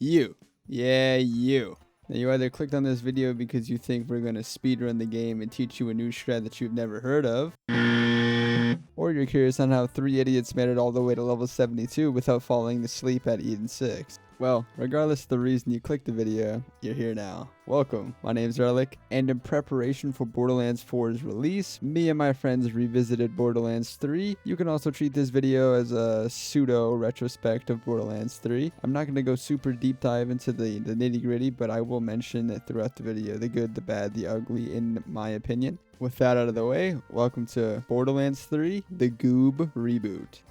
You. Yeah, you. Now, you either clicked on this video because you think we're going to speedrun the game and teach you a new shred that you've never heard of, or you're curious on how 3 idiots made it all the way to level 72 without falling asleep at Eden 6. Well, regardless of the reason you clicked the video, you're here now. Welcome, my name's Relic, and in preparation for Borderlands 4's release, me and my friends revisited Borderlands 3. You can also treat this video as a pseudo retrospect of Borderlands 3. I'm not going to go super deep dive into the nitty gritty, but I will mention it throughout the video, the good, the bad, the ugly, in my opinion. With that out of the way, welcome to Borderlands 3, the Goob Reboot.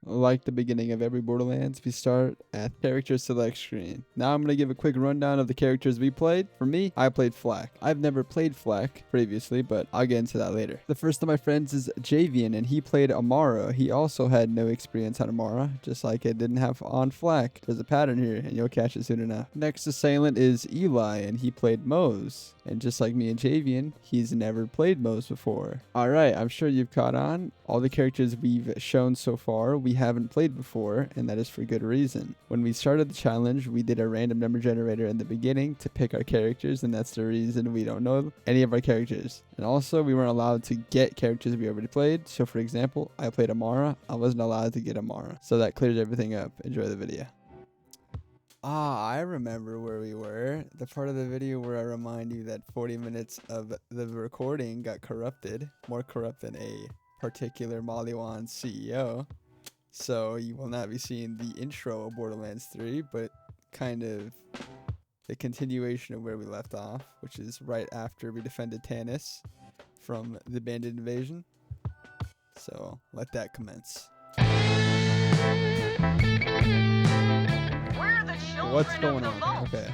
Like the beginning of every Borderlands, we start at character select screen. Now I'm going to give a quick rundown of the characters we played. For me, I played Flak. I've never played Flak previously, but I'll get into that later. The first of my friends is Javian, and he played Amara. He also had no experience on Amara, just like it didn't have on Flak. There's a pattern here, and you'll catch it soon enough. Next assailant is Eli, and he played Mose. And just like me and Javian, he's never played Mose before. Alright, I'm sure you've caught on. All the characters we've shown so far, we haven't played before, and that is for good reason. When we started the challenge, we did a random number generator in the beginning to pick our characters, and that's the reason we don't know any of our characters. And also, we weren't allowed to get characters we already played. So for example, I played Amara. I wasn't allowed to get Amara. So that clears everything up. Enjoy the video. I remember where we were. The part of the video where I remind you that 40 minutes of the recording got corrupted. More corrupt than a particular Maliwan CEO. So you will not be seeing the intro of Borderlands 3, but kind of the continuation of where we left off, which is right after we defended Tanis from the bandit invasion. So let that commence. What's going on? Okay.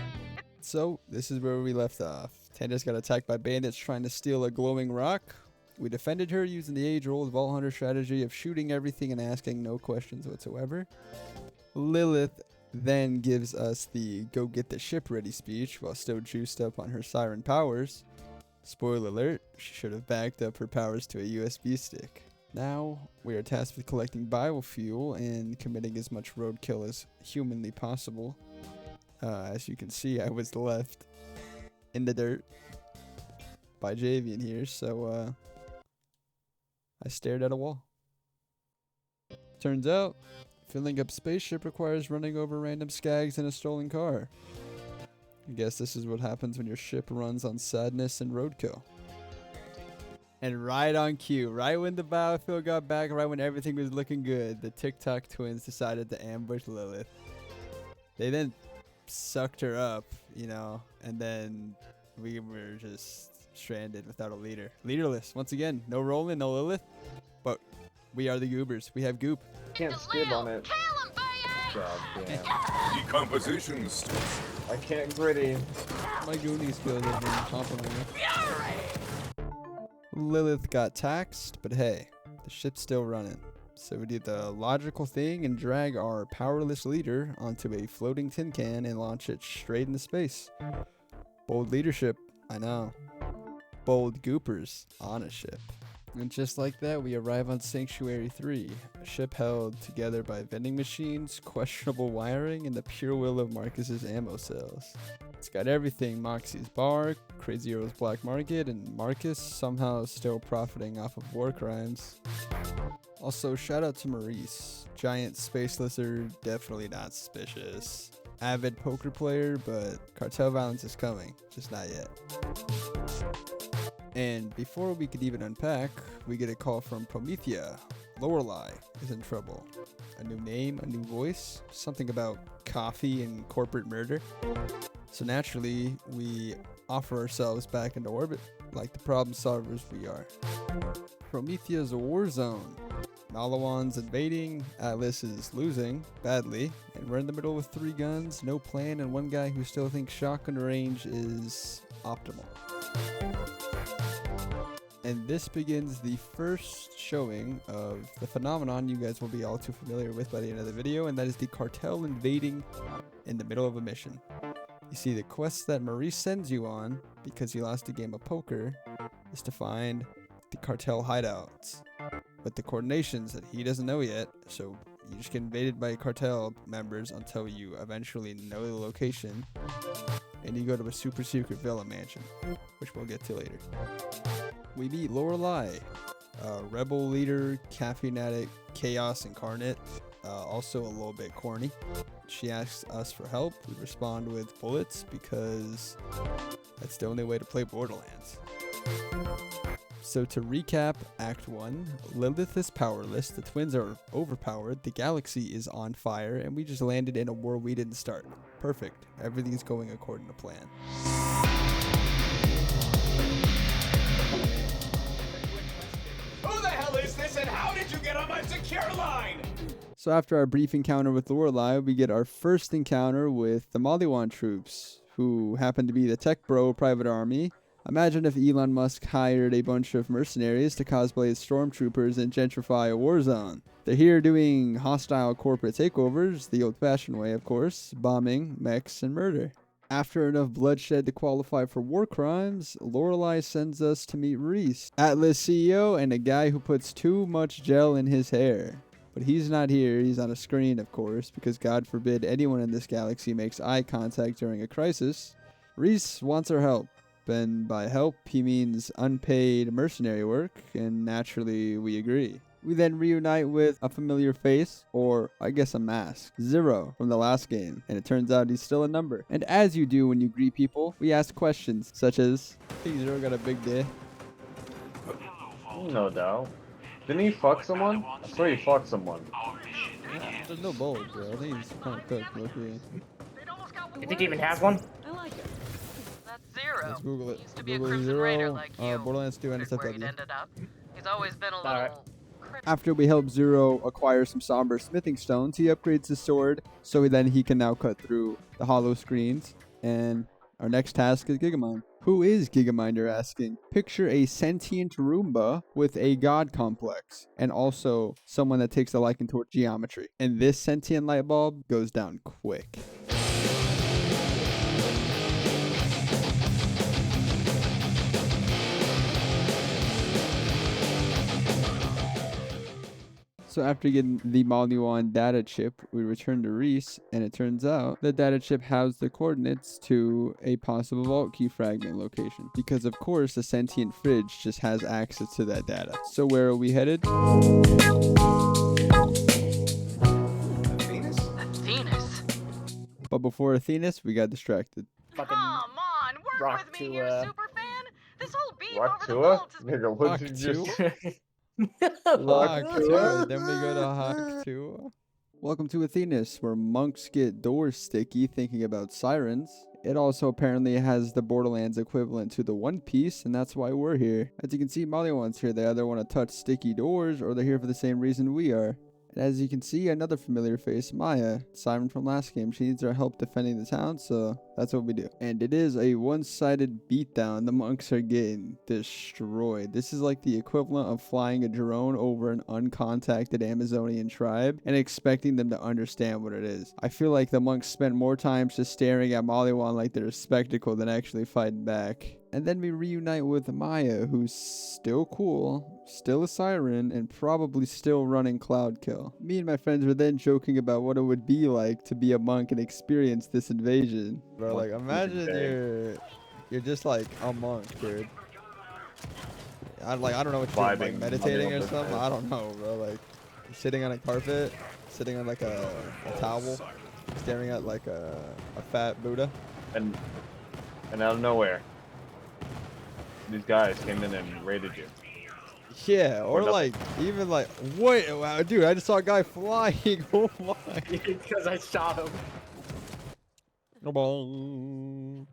So, this is where we left off. Tanis got attacked by bandits trying to steal a glowing rock. We defended her using the age-old Vault Hunter strategy of shooting everything and asking no questions whatsoever. Lilith then gives us the go get the ship ready speech while still juiced up on her siren powers. Spoiler alert, she should have backed up her powers to a USB stick. Now, we are tasked with collecting biofuel and committing as much roadkill as humanly possible. As you can see, I was left in the dirt by Javian here, so I stared at a wall. Turns out, filling up spaceship requires running over random skags in a stolen car. I guess this is what happens when your ship runs on sadness and roadkill. And right on cue, right when the biofuel got back, right when everything was looking good, the TikTok twins decided to ambush Lilith. They then sucked her up, you know, and then we were just stranded without a leader. Leaderless, once again, no Roland, no Lilith, but we are the goobers. We have goop. Can't skip on it. God damn. Decompositions. I can't gritty. My Goonie skills have been complimented. Lilith got taxed, but hey, the ship's still running. So we did the logical thing and drag our powerless leader onto a floating tin can and launch it straight into space. Bold leadership, I know. Bold goopers on a ship. And just like that, we arrive on Sanctuary 3, a ship held together by vending machines, questionable wiring, and the pure will of Marcus's ammo cells. It's got everything: Moxie's bar, Crazy Arrow's black market, and Marcus somehow still profiting off of war crimes. Also, shout out to Maurice. Giant space lizard, definitely not suspicious. Avid poker player, but cartel violence is coming, just not yet. And before we could even unpack, we get a call from Promethea. Lorelei is in trouble. A new name, a new voice, something about coffee and corporate murder. So naturally, we offer ourselves back into orbit, like the problem solvers we are. Promethea is a war zone. Malawan's invading, Atlas is losing badly, and we're in the middle with 3 guns, no plan, and one guy who still thinks shotgun range is optimal. And this begins the first showing of the phenomenon you guys will be all too familiar with by the end of the video, and that is the cartel invading in the middle of a mission. You see, the quest that Maurice sends you on, because you lost a game of poker, is to find the cartel hideouts. With the coordinations that he doesn't know yet, so You just get invaded by cartel members until you eventually know the location, and you go to a super secret villa mansion, which we'll get to later. We meet Lorelei, rebel leader, caffeine addict, chaos incarnate, also a little bit corny. She asks us for help. We respond with bullets because that's the only way to play Borderlands. So to recap, Act 1, Lilith is powerless, the twins are overpowered, the galaxy is on fire, and we just landed in a war we didn't start. Perfect. Everything's going according to plan. Who the hell is this and how did you get on my secure line? So after our brief encounter with Lorelei, we get our first encounter with the Maliwan troops, who happen to be the Tech Bro private army. Imagine if Elon Musk hired a bunch of mercenaries to cosplay as stormtroopers and gentrify a war zone. They're here doing hostile corporate takeovers, the old-fashioned way of course, bombing, mechs, and murder. After enough bloodshed to qualify for war crimes, Lorelei sends us to meet Reese, Atlas CEO, and a guy who puts too much gel in his hair. But he's not here, he's on a screen of course, because God forbid anyone in this galaxy makes eye contact during a crisis. Reese wants our help. And by help, he means unpaid mercenary work, and naturally we agree. We then reunite with a familiar face, or I guess a mask, Zero from the last game, and it turns out he's still a number. And as you do when you greet people, we ask questions such as, "Hey, Zero got a big day." No doubt. Didn't he fuck someone? I swear he fucked someone. Yeah, there's no bullet, bro. I think he's kind of cooked. Luckily. You think he even has one? I like it. That's Zero. Let's Google it. Used to be Google a cruising Zero, raider like you. Borderlands 2 Wondered where he'd NSFW. ended up. He's always been a little. Alright. After we help Zero acquire some somber smithing stones, he upgrades his sword, so then he can now cut through the hollow screens. And our next task is Gigamind. Who is Gigamind, you're asking? Picture a sentient Roomba with a god complex, and also someone that takes a liking toward geometry. And this sentient light bulb goes down quick. So after getting the Maliwan data chip, we return to Reese, and it turns out the data chip housed the coordinates to a possible vault key fragment location. Because of course, the sentient fridge just has access to that data. So where are we headed? Venus? Venus. But before Athenas, we got distracted. Fucking Come on, work rock with me to, here, super fan. This whole beef What over the to vault is Nigga, what Fuck did you just... to? Fuck Hawk to 2, then we go to Hawk 2. Welcome to Athenas, where monks get doors sticky thinking about sirens. It also apparently has the Borderlands equivalent to the One Piece, and that's why we're here. As you can see, Maliwan's here. They either want to touch sticky doors, or they're here for the same reason we are. And as you can see, another familiar face, Maya, Siren from last game. She needs our help defending the town, so that's what we do. And it is a one-sided beatdown. The monks are getting destroyed. This is like the equivalent of flying a drone over an uncontacted Amazonian tribe and expecting them to understand what it is. I feel like the monks spent more time just staring at Maliwan like they're a spectacle than actually fighting back. And then we reunite with Maya, who's still cool, still a siren, and probably still running Cloud Kill. Me and my friends were then joking about what it would be like to be a monk and experience this invasion. Bro, like, imagine you're just like a monk, dude. I don't know what you're doing, like Vibing, meditating vibing or on the something. bed. I don't know, bro. Like, sitting on a carpet, sitting on like a towel, staring at like a fat Buddha. And out of nowhere, these guys came in and raided you. Yeah, or nothing. like, even like, wait, wow, dude, I just saw a guy flying. Oh my. because I shot him. Bro,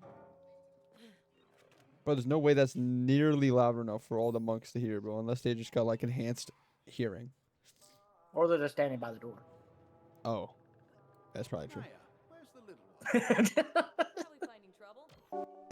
there's no way that's nearly loud enough for all the monks to hear, bro, unless they just got like enhanced hearing. Or they're just standing by the door. Oh, that's probably true.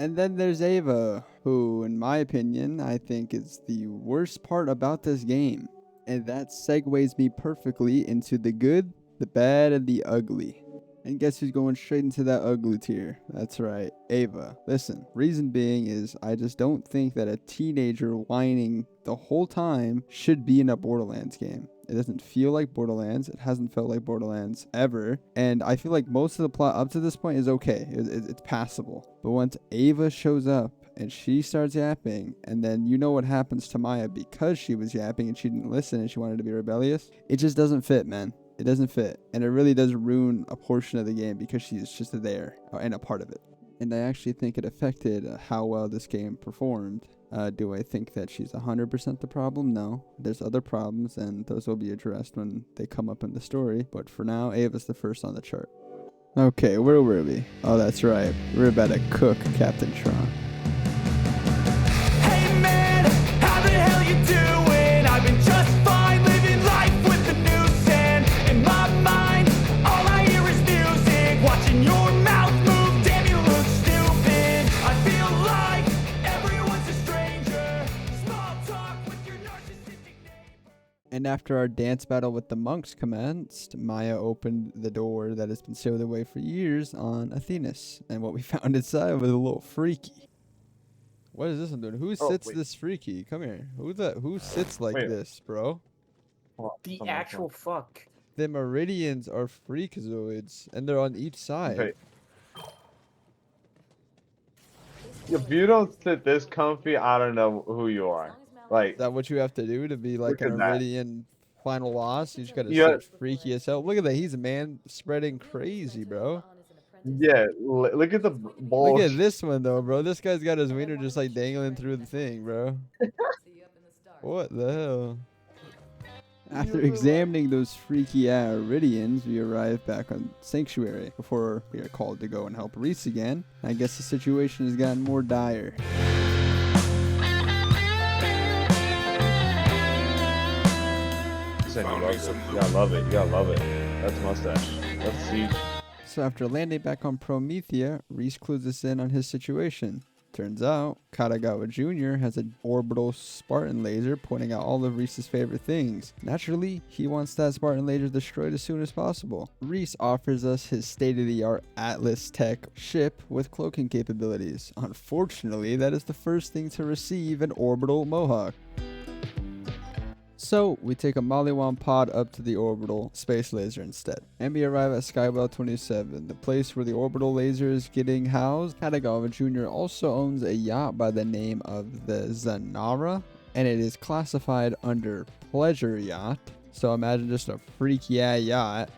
And then there's Ava, who, in my opinion, I think is the worst part about this game. And that segues me perfectly into the good, the bad, and the ugly. And guess who's going straight into that ugly tier? That's right, Ava. Listen, reason being is I just don't think that a teenager whining the whole time should be in a Borderlands game. It doesn't feel like Borderlands. It hasn't felt like Borderlands ever. And I feel like most of the plot up to this point is okay. It's passable. But once Ava shows up and she starts yapping, and then you know what happens to Maya because she was yapping and she didn't listen and she wanted to be rebellious, it just doesn't fit, man. It doesn't fit. And it really does ruin a portion of the game because she's just there and a part of it. And I actually think it affected how well this game performed. Do I think that she's 100% the problem? No. There's other problems, and those will be addressed when they come up in the story. But for now, Ava's the first on the chart. Okay, where were we? Oh, that's right. We're about to cook Captain Tron. Hey man, how the hell you doing? I've been just fine living life with the noose and in my mind, all I hear is music. Watching your mouth move, damn you look stupid. I feel like everyone's a stranger. Small talk with your narcissistic name. And after our dance battle with the monks commenced, Maya opened the door that has been sealed away for years on Athenas. And what we found inside was a little freaky. What is this one doing? Who sits this freaky? Come here. Who sits like this, bro? The actual fuck. The meridians are freakazoids, and they're on each side. Okay. If you don't sit this comfy, I don't know who you are. Like, Is that what you have to do to be like Look a at that. meridian final boss? You just gotta Yeah. sit freaky as hell. Look at that. He's a man spreading crazy, bro. yeah, look at the balls. Look at this one though, bro. This guy's got his wiener just like dangling through the thing, bro. What the hell? After examining those freaky meridians, we arrive back on Sanctuary before we are called to go and help Reese again. I guess the situation has gotten more dire. You gotta love it. You gotta love it. That's mustache. That's Siege. So after landing back on Promethea, Reese clues us in on his situation. Turns out, Katagawa Jr. has an orbital Spartan laser pointing out all of Reese's favorite things. Naturally, he wants that Spartan laser destroyed as soon as possible. Reese offers us his state-of-the-art Atlas Tech ship with cloaking capabilities. Unfortunately, that is the first thing to receive an orbital Mohawk. So, we take a Maliwan pod up to the orbital space laser instead. And we arrive at Skywell 27, the place where the orbital laser is getting housed. Katagawa Jr. also owns a yacht by the name of the Zanara, and it is classified under Pleasure Yacht. So imagine just a freaky yacht.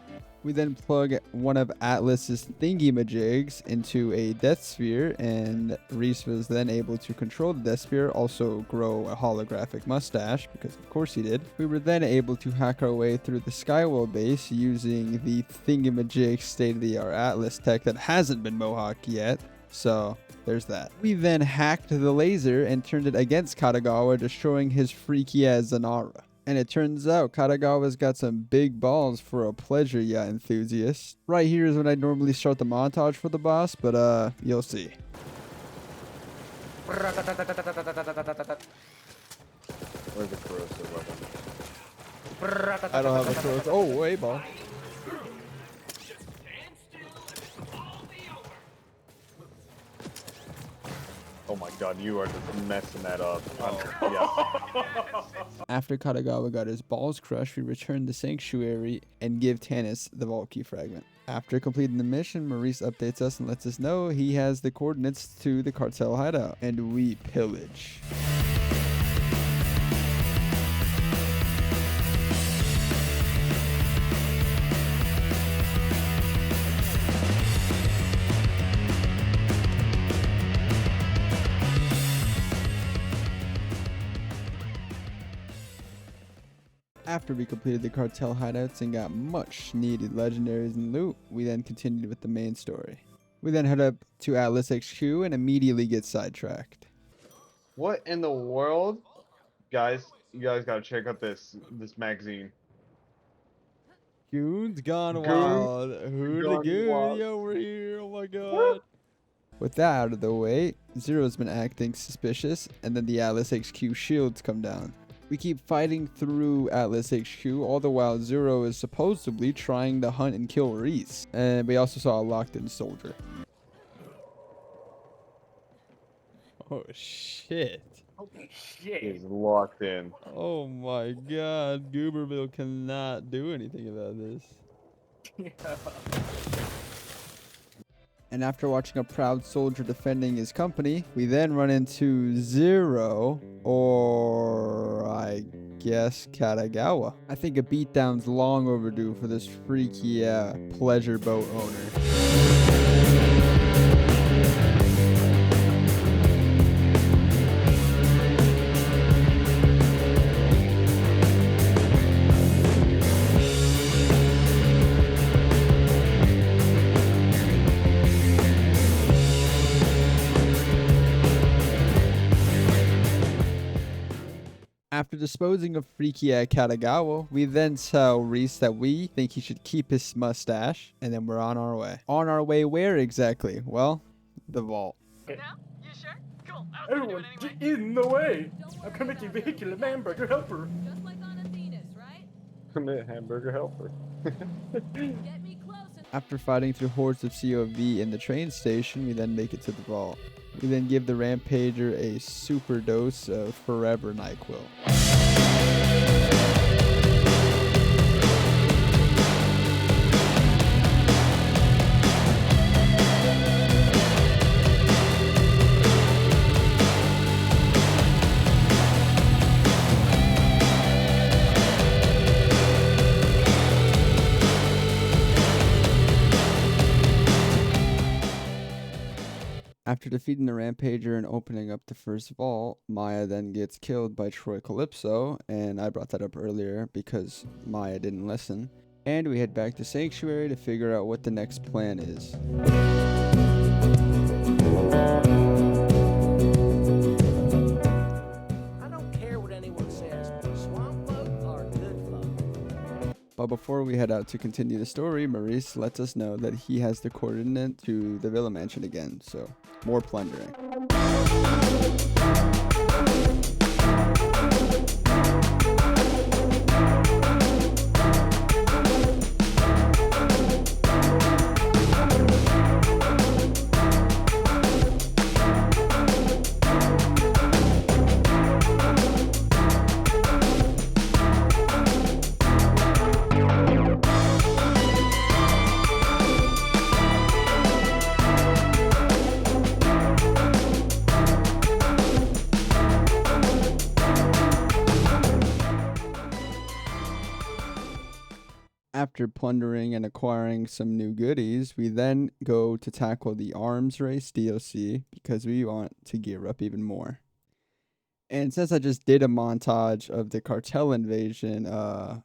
We then plug one of Atlas's thingy-majigs into a Death Sphere, and Reese was then able to control the Death Sphere, also grow a holographic mustache, because of course he did. We were then able to hack our way through the Skywell base using the thingy-majig state-of-the-art Atlas tech that hasn't been Mohawk yet, so there's that. We then hacked the laser and turned it against Katagawa, destroying his freaky-ass Zanara. And it turns out Katagawa's got some big balls for a pleasure yacht enthusiast. Right here is when I normally start the montage for the boss, but you'll see. Where's the corrosive weapon? I don't have a corrosive. Oh, wait, ball. Oh my god, you are just messing that up. Yeah. After Katagawa got his balls crushed, we return to Sanctuary and give Tannis the vault key fragment. After completing the mission, Maurice updates us and lets us know he has the coordinates to the cartel hideout, and we pillage. After we completed the cartel hideouts and got much needed legendaries and loot, we then continued with the main story. We then head up to Atlas HQ and immediately get sidetracked. What in the world? Guys, you guys gotta check out this magazine. Goons gone Goons wild. Who the gone goon? wild. Yo, we're here. Oh my god. With that out of the way, Zero's been acting suspicious, and then the Atlas HQ shields come down. We keep fighting through Atlas HQ, all the while Zero is supposedly trying to hunt and kill Reese. And we also saw a locked-in soldier. Oh shit. Holy He's shit. locked in. Oh my god, Gooberville cannot do anything about this. Yeah. And after watching a proud soldier defending his company, we then run into Zero, or I guess Katagawa. I think a beatdown's long overdue for this freaky pleasure boat owner. After disposing of freaky Katagawa, we then tell Reese that we think he should keep his mustache, and then we're on our way. On our way where exactly? Well, the vault. Now? You sure? Cool. I was gonna do Everyone, it get anyway. in the way. I'm gonna make you vehicular hamburger helper. Just like on Athena's, right? Commit hamburger helper. Get me close and After fighting through hordes of COV in the train station, we then make it to the vault. We then give the Rampager a super dose of Forever NyQuil. After defeating the Rampager and opening up the first vault, Maya then gets killed by Troy Calypso, and I brought that up earlier because Maya didn't listen. And we head back to Sanctuary to figure out what the next plan is. I don't care what anyone says. Swamp folk are good folk. But before we head out to continue the story, Maurice lets us know that he has the coordinate to the Villa Mansion again, so more plundering. After plundering and acquiring some new goodies, we then go to tackle the Arms Race DLC because we want to gear up even more. And since I just did a montage of the cartel invasion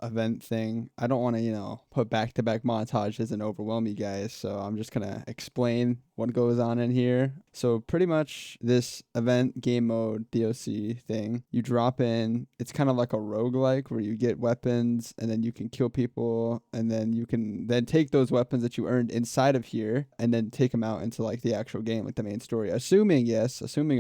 event thing, I don't want to, put back-to-back montages and overwhelm you guys. So I'm just going to explain what goes on in here. So pretty much this event game mode DLC thing, you drop in, it's kind of like a roguelike where you get weapons and then you can kill people and then you can then take those weapons that you earned inside of here and then take them out into like the actual game, like the main story. Assuming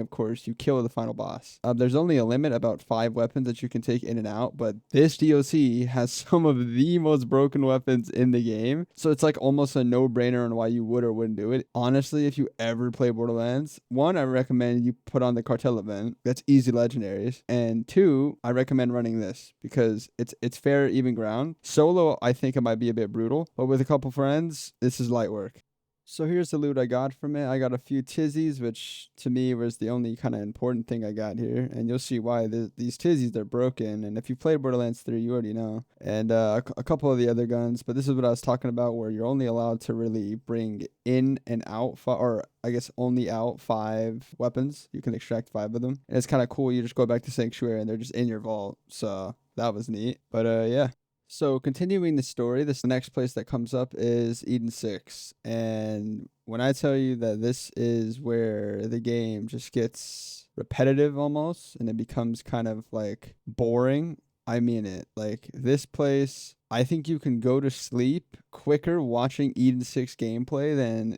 of course you kill the final boss. There's only a limit about 5 weapons that you can take in and out, but this DLC has some of the most broken weapons in the game. So it's like almost a no-brainer on why you would or wouldn't do it. Honestly, if you ever play Borderlands, 1, I recommend you put on the cartel event. That's easy legendaries. And 2, I recommend running this because it's fair, even ground. Solo, I think it might be a bit brutal, but with a couple friends, this is light work. So here's the loot I got from it. I got a few tizzies, which to me was the only kind of important thing I got here. And you'll see why. These tizzies, they're broken. And if you played Borderlands 3, you already know. And a couple of the other guns. But this is what I was talking about, where you're only allowed to really bring in and out, or I guess only out 5 weapons. You can extract 5 of them. And it's kind of cool. You just go back to Sanctuary and they're just in your vault. So that was neat. But yeah. So continuing the story, the next place that comes up is Eden 6. And when I tell you that this is where the game just gets repetitive almost, and it becomes kind of like boring, I mean it. Like this place, I think you can go to sleep quicker watching Eden 6 gameplay than,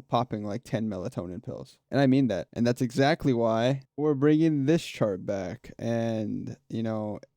popping like 10 melatonin pills. And I mean that. And that's exactly why we're bringing this chart back. And,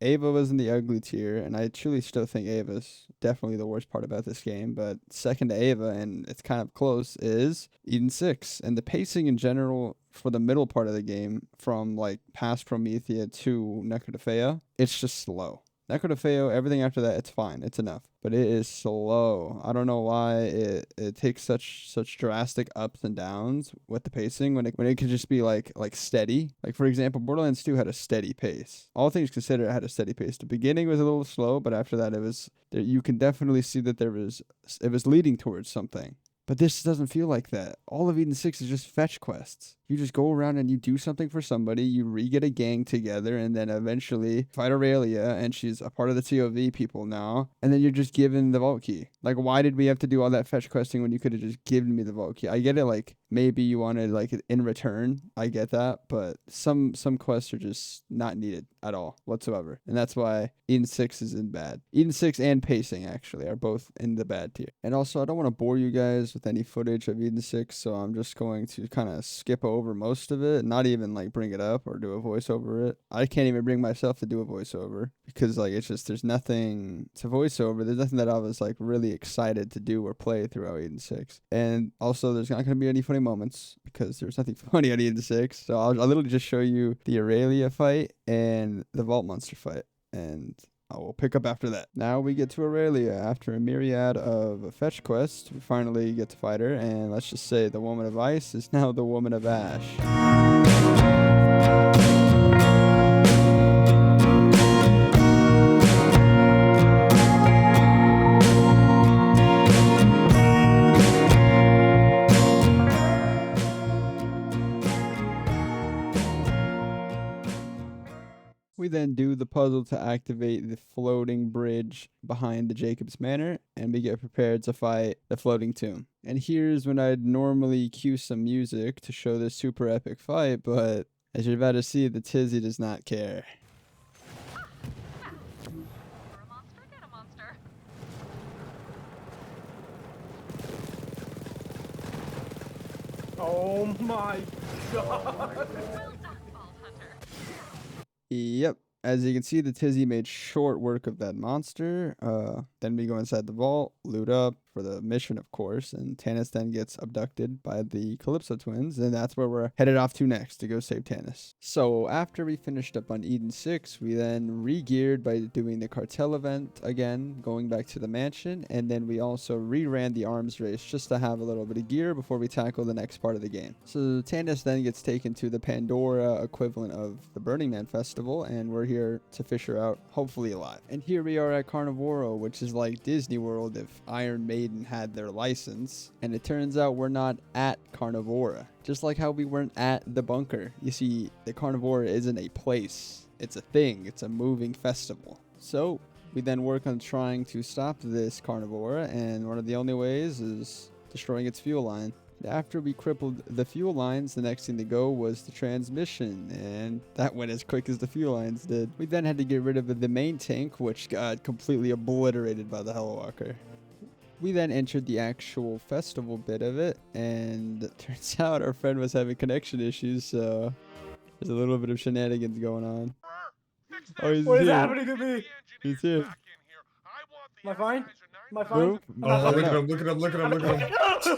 Ava was in the ugly tier. And I truly still think Ava's definitely the worst part about this game. But second to Ava, and it's kind of close, is Eden 6. And the pacing in general for the middle part of the game, from like past Promethea to Necrotafea, it's just slow. Necrotafeo, everything after that, it's fine. It's enough. But it is slow. I don't know why it takes such drastic ups and downs with the pacing when it could just be like steady. Like for example, Borderlands 2 had a steady pace. All things considered, it had a steady pace. The beginning was a little slow, but after that it was you can definitely see that it was leading towards something. But this doesn't feel like that. All of Eden 6 is just fetch quests. You just go around and you do something for somebody, you re-get a gang together, and then eventually fight Aurelia, and she's a part of the TOV people now, and then you're just given the vault key. Like, why did we have to do all that fetch questing when you could have just given me the vault key? I get it, like, maybe you wanted, like, it in return. I get that, but some quests are just not needed at all whatsoever. And that's why Eden 6 is in bad. Eden 6 and pacing, actually, are both in the bad tier. And also, I don't want to bore you guys with any footage of Eden 6, so I'm just going to kind of skip over most of it, not even like bring it up or do a voice over it. I can't even bring myself to do a voiceover because like it's just there's nothing to voice over. There's nothing that I was like really excited to do or play throughout Eden 6. And also there's not going to be any funny moments because there's nothing funny on Eden 6. So I'll literally just show you the Aurelia fight and the Vault Monster fight, and I will pick up after that. Now we get to Aurelia. After a myriad of fetch quests, we finally get to fight her, and let's just say the Woman of Ice is now the Woman of Ash. We then do the puzzle to activate the floating bridge behind the Jacob's Manor, and we get prepared to fight the floating tomb. And here's when I'd normally cue some music to show this super epic fight, but as you're about to see, the Tizzy does not care. For a monster, get a monster. Oh my god. Well done, Vault Hunter. Yep. As you can see, the Tizzy made short work of that monster. Then we go inside the vault, loot up for the mission, of course, and Tannis then gets abducted by the Calypso twins, and that's where we're headed off to next to go save Tannis. So after we finished up on Eden 6, we then re-geared by doing the cartel event again, going back to the mansion, and then we also re-ran the arms race just to have a little bit of gear before we tackle the next part of the game. So Tannis then gets taken to the Pandora equivalent of the Burning Man Festival, and we're here to fish her out, hopefully alive. And here we are at Carnivoro, which is like Disney World if Iron Maiden had their license. And it turns out we're not at Carnivora, just like how we weren't at the bunker. You see, the Carnivora isn't a place, it's a thing, it's a moving festival. So we then work on trying to stop this Carnivora, and one of the only ways is destroying its fuel line. After we crippled the fuel lines, the next thing to go was the transmission, and that went as quick as the fuel lines did. We then had to get rid of the main tank, which got completely obliterated by the Hellwalker. We then entered the actual festival bit of it, and it turns out our friend was having connection issues, so there's a little bit of shenanigans going on. Oh, he's What is here. happening to me? He's here. Am I fine? Am I fine? Who? Oh, look at him, look at him, look at him, look at him.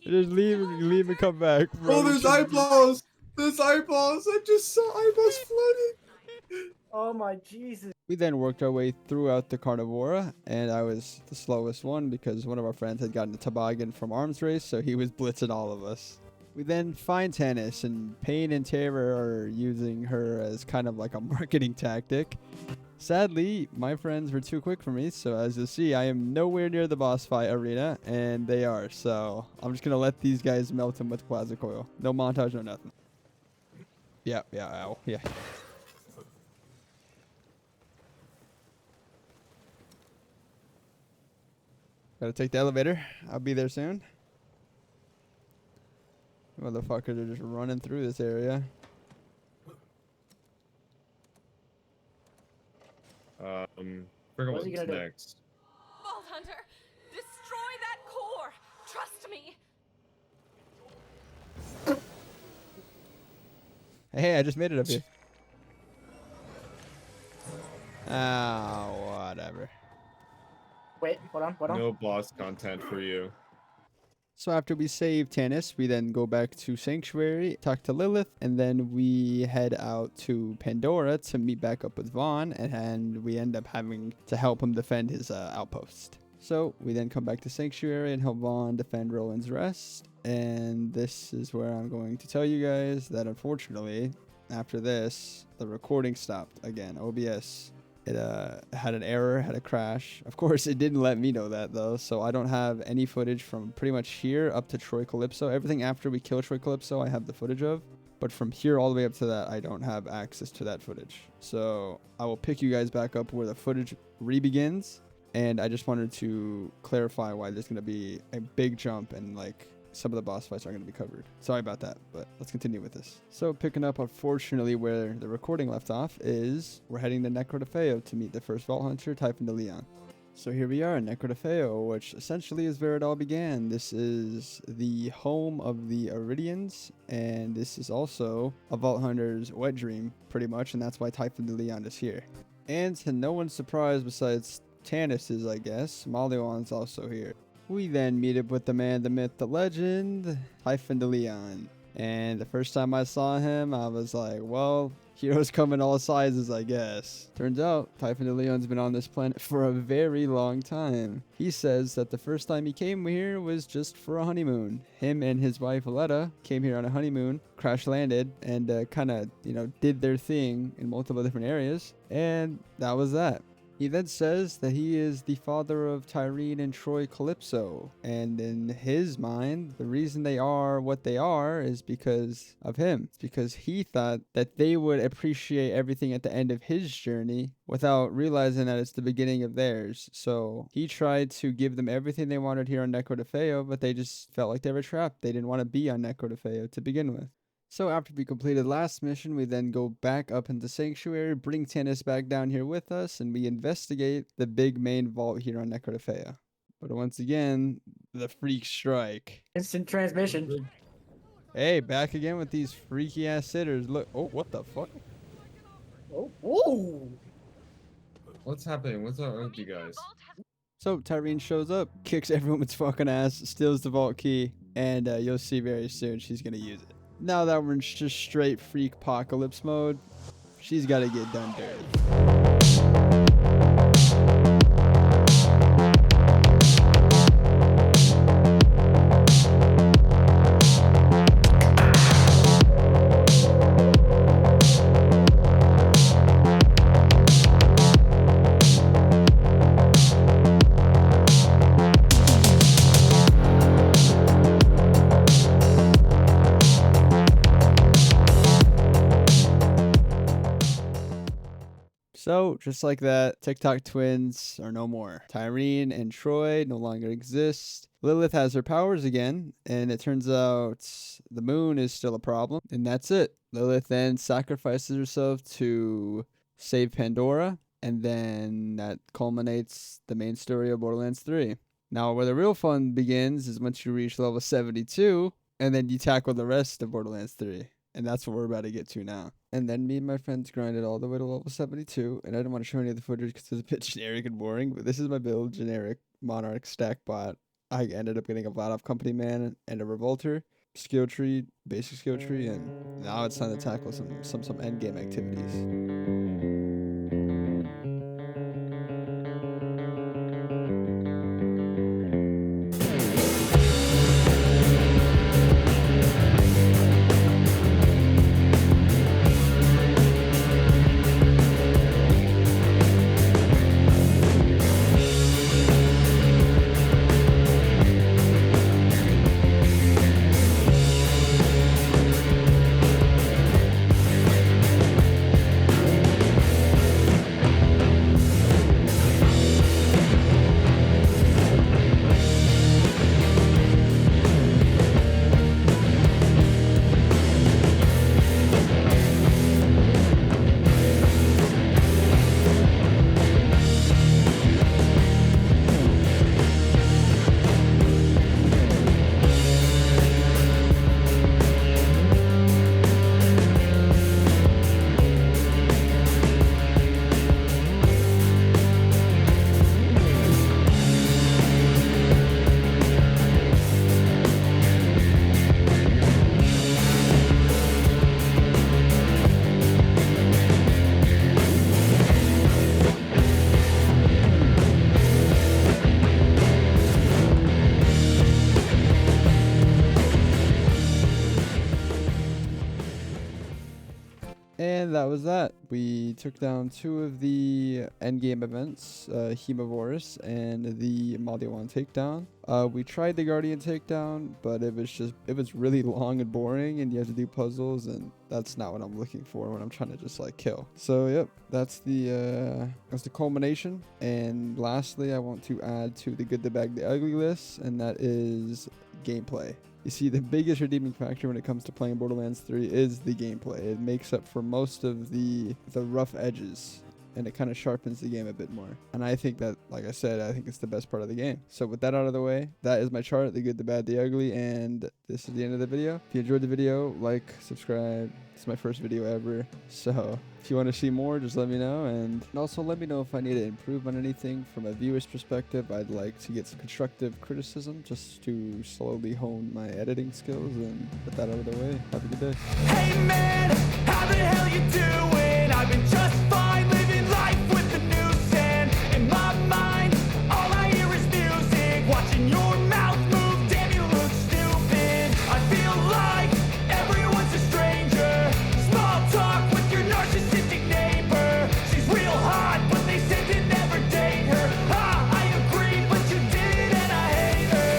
Just leave and come back, bro. Oh, there's eyeballs! There's eyeballs! I just saw eyeballs flooding! Oh my Jesus. We then worked our way throughout the Carnivora, and I was the slowest one because one of our friends had gotten a toboggan from Arms Race, so he was blitzing all of us. We then find Tannis, and Pain and Terror are using her as kind of like a marketing tactic. Sadly, my friends were too quick for me, so as you'll see, I am nowhere near the boss fight arena, and they are, so I'm just going to let these guys melt him with plasma coil. No montage, no nothing. Yeah, ow, yeah. Gotta take the elevator. I'll be there soon. Motherfuckers are just running through this area. Forget What's he what's gonna do? next. Vault Hunter, destroy that core. Trust me. Hey, I just made it up here. Oh, whatever. Wait, hold on. No boss content for you. So after we save Tanis, we then go back to Sanctuary, talk to Lilith, and then we head out to Pandora to meet back up with Vaughn, and we end up having to help him defend his outpost. So we then come back to Sanctuary and help Vaughn defend Roland's Rest, and this is where I'm going to tell you guys that unfortunately, after this, the recording stopped again. OBS. It had an error, had a crash. Of course, it didn't let me know that, though, so I don't have any footage from pretty much here up to Troy Calypso. Everything after we kill Troy Calypso, I have the footage of. But from here all the way up to that, I don't have access to that footage. So I will pick you guys back up where the footage re-begins. And I just wanted to clarify why there's going to be a big jump and, like, some of the boss fights are going to be covered. Sorry about that, but let's continue with this. So picking up, unfortunately, where the recording left off is we're heading to Necrodefeo to meet the first Vault Hunter, Typhon de Leon. So here we are in Necrodefeo, which essentially is where it all began. This is the home of the Iridians, and this is also a Vault Hunter's wet dream, pretty much, and that's why Typhon de Leon is here. And to no one's surprise besides Tanis's, I guess, Malion's also here. We then meet up with the man, the myth, the legend, Typhon de Leon. And the first time I saw him, I was like, well, heroes come in all sizes, I guess. Turns out, Typhon de Leon's been on this planet for a very long time. He says that the first time he came here was just for a honeymoon. Him and his wife, Aletta, came here on a honeymoon, crash landed, and kind of, did their thing in multiple different areas. And that was that. He then says that he is the father of Tyreen and Troy Calypso, and in his mind, the reason they are what they are is because of him. It's because he thought that they would appreciate everything at the end of his journey without realizing that it's the beginning of theirs. So he tried to give them everything they wanted here on Necrodefeo, but they just felt like they were trapped. They didn't want to be on Necrodefeo to begin with. So after we completed last mission, we then go back up into Sanctuary, bring Tanis back down here with us, and we investigate the big main vault here on Necrodefeo. But once again, the freaks strike. Instant transmission. Hey, back again with these freaky ass sitters. Look, oh, what the fuck? Oh, whoa! What's happening? What's up with you guys? So Tyreen shows up, kicks everyone's fucking ass, steals the vault key, and you'll see very soon she's gonna use it. Now that we're in just straight freak apocalypse mode, she's got to get done dirty. So, just like that, TikTok twins are no more. Tyreen and Troy no longer exist. Lilith has her powers again, and it turns out the moon is still a problem, and that's it. Lilith then sacrifices herself to save Pandora, and then that culminates the main story of Borderlands 3. Now, where the real fun begins is once you reach level 72, and then you tackle the rest of Borderlands 3. And that's what we're about to get to now. And then me and my friends grinded all the way to level 72. And I didn't want to show any of the footage because it's a bit generic and boring. But this is my build, generic Monarch stack bot. I ended up getting a Vlad Company Man and a Revolter. Skill tree, basic skill tree. And now it's time to tackle some endgame activities. that was that. We took down 2 of the endgame events, Hemovorus and the Maudiwan takedown. We tried the Guardian takedown, but it was really long and boring, and you have to do puzzles, and that's not what I'm looking for when I'm trying to just like kill. So yep, that's the culmination. And lastly, I want to add to the good, the bad, the ugly list, and that is gameplay. You see, the biggest redeeming factor when it comes to playing Borderlands 3 is the gameplay. It makes up for most of the rough edges, and it kind of sharpens the game a bit more. And I think that, like I said, I think it's the best part of the game. So with that out of the way, that is my chart, the good, the bad, the ugly, and this is the end of the video. If you enjoyed the video, like, subscribe. It's my first video ever. So if you want to see more, just let me know. And also let me know if I need to improve on anything from a viewer's perspective. I'd like to get some constructive criticism just to slowly hone my editing skills. And with that out of the way, have a good day. Hey man, how the hell